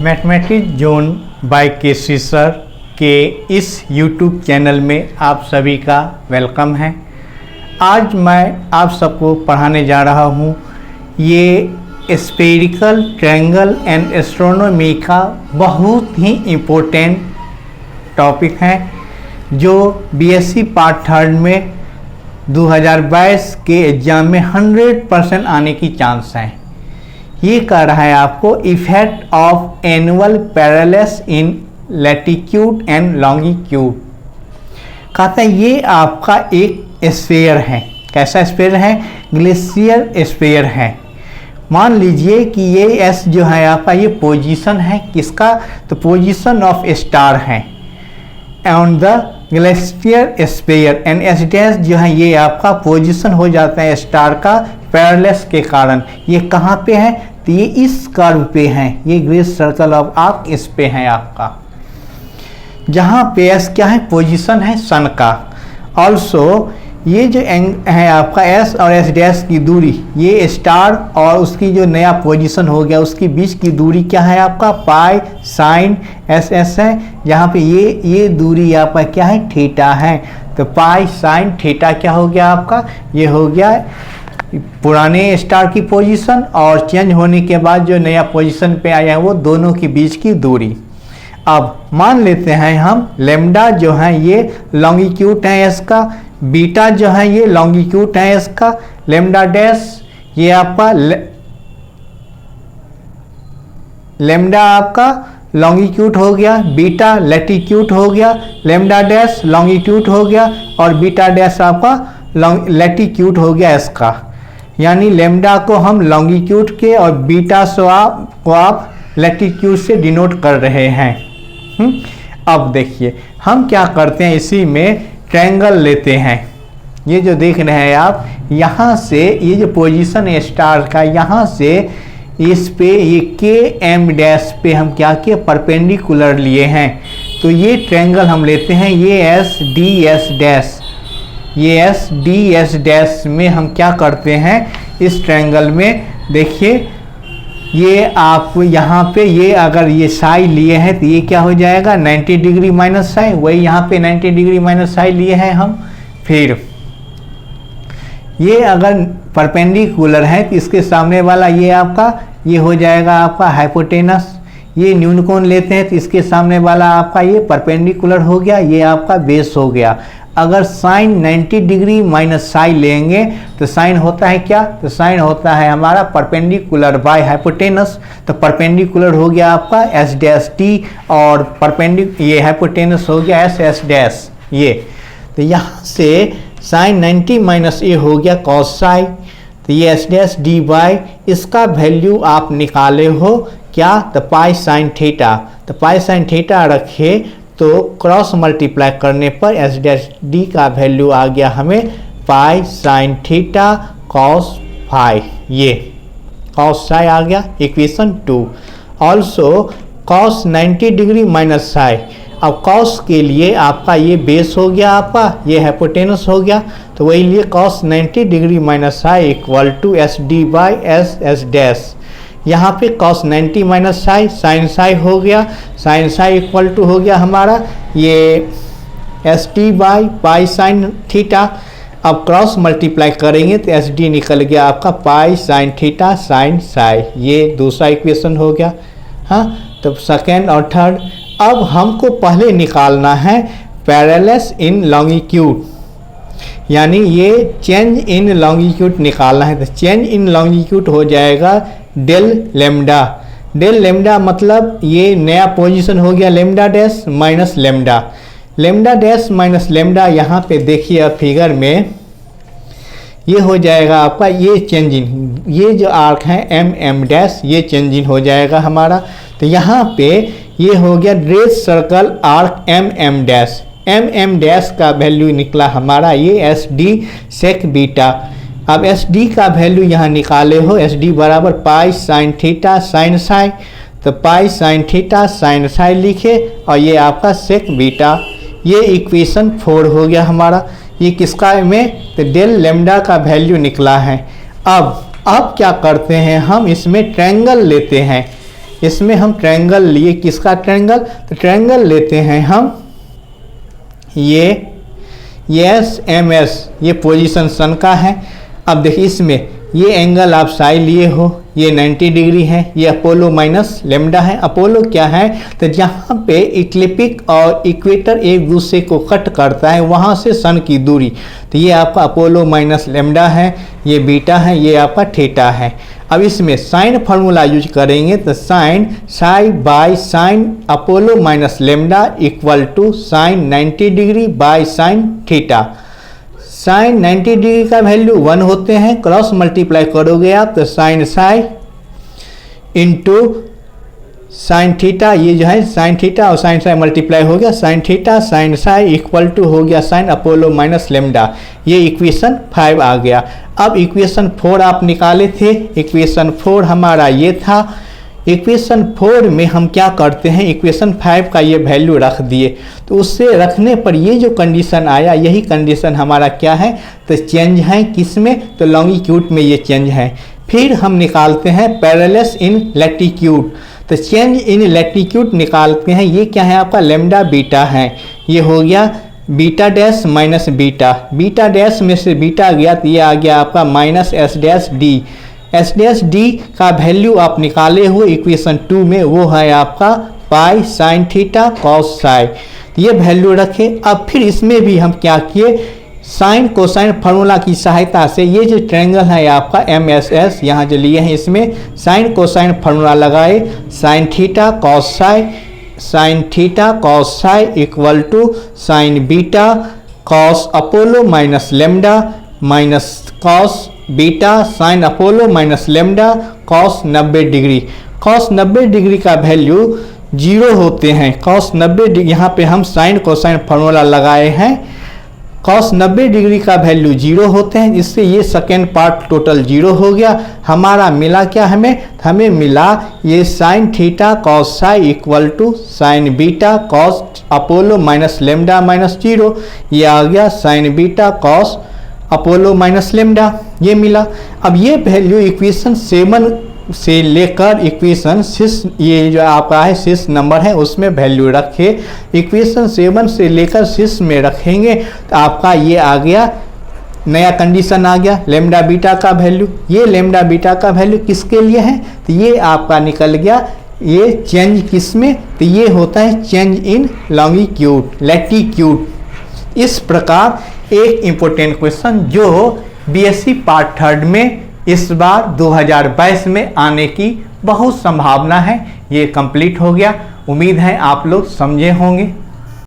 Mathematics zone by KC sir के इस YouTube channel में आप सभी का वेलकम है। आज मैं आप सबको पढ़ाने जा रहा हूँ ये स्फेरिकल ट्रायंगल एंड एस्ट्रोनॉमी का बहुत ही इम्पोर्टेंट टॉपिक है जो बीएससी पार्ट थर्ड में 2022 के एग्ज़ाम में 100% आने की चांस है। ये कह रहा है आपको effect of annual parallels in latitude and longitude. कहता है ये आपका एक स्फीयर है। कैसा स्फीयर है? ग्लेशियर स्फीयर है। मान लीजिए कि ये एस जो है आपका ये पोजीशन है किसका? तो पोजीशन ऑफ स्टार है on the glacier sphere and S dash जो है ये आपका पोजीशन हो जाता है स्टार का पैरेलल्स के कारण। ये कहाँ पे है? तो ये इस कर्व पे है, ये ग्रेट सर्कल ऑफ आर्क इस पे है आपका, जहाँ पे एस क्या है? पोजीशन है सन का। ऑल्सो ये जो है आपका एस और एस डैश की दूरी, ये स्टार और उसकी जो नया पोजीशन हो गया उसकी बीच की दूरी क्या है आपका? पाई साइन एस एस है, जहाँ पे ये दूरी आपका क्या है? थीटा है। तो पाई साइन थीटा क्या हो गया आपका? ये हो गया पुराने स्टार की पोजीशन और चेंज होने के बाद जो नया पोजीशन पे आया है वो दोनों के बीच की दूरी। अब मान लेते हैं हम लेमडा जो है ये लॉन्गिट्यूड है इसका, बीटा जो है ये लॉन्गिट्यूड है इसका, लेमडा डैश ये आपका लेमडा आपका लॉन्गिट्यूड हो गया, बीटा लैटिट्यूड हो गया, लेमडा डैश लॉन्गिट्यूड हो गया और बीटा डैश आपका लैटिट्यूड हो गया इसका। यानी लेमडा को हम लॉन्गिट्यूड के और बीटा को आप लैटिट्यूड से डिनोट कर रहे हैं। अब देखिए हम क्या करते हैं, इसी में ट्रायंगल लेते हैं। ये जो देख रहे हैं आप, यहाँ से ये जो पोजीशन है स्टार का, यहाँ से इस पे ये के एम डैश पे हम क्या किए? परपेंडिकुलर लिए हैं। तो ये ट्रायंगल हम लेते हैं, ये एस डी एस डैश, ये एस डी एस डैश में हम क्या करते हैं इस ट्रायंगल में? देखिए ये आप यहाँ पे ये अगर ये साई लिए हैं तो ये क्या हो जाएगा? 90 डिग्री माइनस साई। वही यहाँ पे 90 डिग्री माइनस साई लिए हैं हम। फिर ये अगर परपेंडिकुलर है तो इसके सामने वाला ये आपका ये हो जाएगा आपका हाइपोटेनस। ये न्यून कोण लेते हैं तो इसके सामने वाला आपका ये परपेंडिकुलर हो गया, ये आपका बेस हो गया। अगर साइन 90 डिग्री माइनस साई लेंगे तो साइन होता है क्या? तो साइन होता है हमारा परपेंडिकुलर बाय हाइपोटेनस। तो परपेंडिकुलर हो गया आपका एस डैश टी और ये हाइपोटेनस हो गया एस एस डैश ये। तो यहाँ से साइन 90 माइनस ए हो गया कॉस साई। तो ये एस डैश डी बाई इसका वैल्यू आप निकाले हो क्या? तो पाई साइन थीटा। तो पाई साइन थीटा रखे तो क्रॉस मल्टीप्लाई करने पर एस डैश डी का वैल्यू आ गया हमें pi sine theta cos phi. ये कॉस साई आ गया equation 2। Also cos 90 degree minus psi. अब कॉस के लिए आपका ये बेस हो गया, आपका ये हाइपोटेनस हो गया। तो वही लिए cos 90 degree minus psi equal to S D by S S dash. यहाँ पे cos 90 minus psi sine psi हो गया, साइन साई इक्वल टू हो गया हमारा ये S T by pi sine theta. अब क्रॉस मल्टीप्लाई करेंगे तो एस डी निकल गया आपका पाई साइन थीटा साइन साई। ये दूसरा इक्वेशन हो गया। हाँ, तो सेकेंड और थर्ड। अब हमको पहले निकालना है पैरेलल्स इन लॉन्गिट्यूड, यानी ये चेंज इन लॉन्गिट्यूड निकालना है। तो चेंज इन लॉन्गिट्यूड हो जाएगा डेल लेमडा। डेल लेमडा मतलब ये नया पोजीशन हो गया lambda dash minus lambda, lambda dash minus lambda. यहाँ पे देखिए अब फिगर में ये हो जाएगा आपका ये चेंज इन, ये जो आर्क है एम एम डैश ये चेंज इन हो जाएगा हमारा। तो यहाँ पे ये हो गया great circle arc M M dash. M M dash का वैल्यू निकला हमारा ये एस डी सेक बीटा। अब एस डी का वैल्यू यहाँ निकाले हो, एस डी बराबर pi sine theta sine psi. तो pi sine theta sine psi लिखे और ये आपका सेक बीटा। ये इक्वेशन 4 हो गया हमारा। ये किसका में? तो डेल लेमडा का वैल्यू निकला है। अब क्या करते हैं हम इसमें ट्रायंगल लेते हैं। इसमें हम ट्रायंगल लिए, किसका ट्रायंगल, तो ट्रायंगल लेते हैं हम ये एस एम एस, ये पोजीशन सन का है। अब देखिए इसमें ये एंगल आप साई लिए हो, ये 90 डिग्री है, ये अपोलो माइनस लेमडा है। अपोलो क्या है, तो जहाँ पे इक्लिप्टिक और इक्वेटर एक दूसरे को कट करता है वहाँ से सन की दूरी, तो ये आपका अपोलो माइनस लेमडा है, ये बीटा है, ये आपका थीटा है। अब इसमें साइन फार्मूला यूज करेंगे तो sine psi by sine Apollo minus lambda equal to sine 90 degree by sine theta. Sine 90 degree का वैल्यू 1 होते हैं, क्रॉस मल्टीप्लाई करोगे आप तो sine psi into sine theta, ये जो है साइन थीटा और साइन साई मल्टीप्लाई हो गया sine theta sine psi equal to हो गया साइन अपोलो माइनस लेमडा। ये इक्वेशन 5 आ गया। अब इक्वेशन 4 आप निकाले थे, इक्वेशन 4 हमारा ये था। इक्वेशन 4 में हम क्या करते हैं, इक्वेशन 5 का ये वैल्यू रख दिए, तो उससे रखने पर ये जो कंडीशन आया यही कंडीशन हमारा क्या है, तो चेंज है किस में, तो लॉन्गिट्यूड में ये चेंज है। फिर हम निकालते हैं पैरेलल्स इन लैटिट्यूड, तो चेंज इन लैटिट्यूड निकालते हैं। ये क्या है आपका लेमडा बीटा है, ये हो गया beta dash minus beta, beta dash में से बीटा गया तो ये आ गया आपका minus S dash D. S dash D का वैल्यू आप निकाले हुए इक्वेशन 2 में, वो है आपका पाई साइन थीटा कॉस साई, ये वैल्यू रखे। अब फिर इसमें भी हम क्या किए, साइन कोसाइन फार्मूला की सहायता से ये जो ट्रायंगल है आपका एम एस एस यहाँ जो लिए हैं, इसमें साइन कोसाइन फार्मूला लगाए, sine theta cos psi, sine theta cos psi equal to sine beta cos Apollo minus lambda minus cos beta sine Apollo minus lambda cos 90 degree. Cos 90 degree का value 0 होते हैं, cos 90 degree, यहाँ पे हम sign cosine formula लगाए हैं, cos 90 degree का value 0 होते हैं, इससे ये सेकेंड पार्ट टोटल 0 हो गया। हमारा मिला क्या, हमें मिला ये sine theta cos psi equal to sine beta cos Apollo minus lambda minus 0, ये आ गया sine beta cos Apollo minus lambda, ये मिला। अब ये वैल्यू इक्वेशन 7 से लेकर इक्वेशन 6, ये जो आपका है 6 नंबर है उसमें वैल्यू रखे, इक्वेशन 7 से लेकर 6 में रखेंगे तो आपका ये आ गया, नया कंडीशन आ गया लेमडा बीटा का वैल्यू। ये लेमडा बीटा का वैल्यू किसके लिए है, तो ये आपका निकल गया ये चेंज किस में, तो ये होता है चेंज इन लॉन्गिट्यूड लैटिट्यूड। इस प्रकार एक इम्पोर्टेंट क्वेश्चन जो बीएससी पार्ट 3 में इस बार 2022 में आने की बहुत संभावना है, ये कंप्लीट हो गया। उम्मीद है आप लोग समझे होंगे।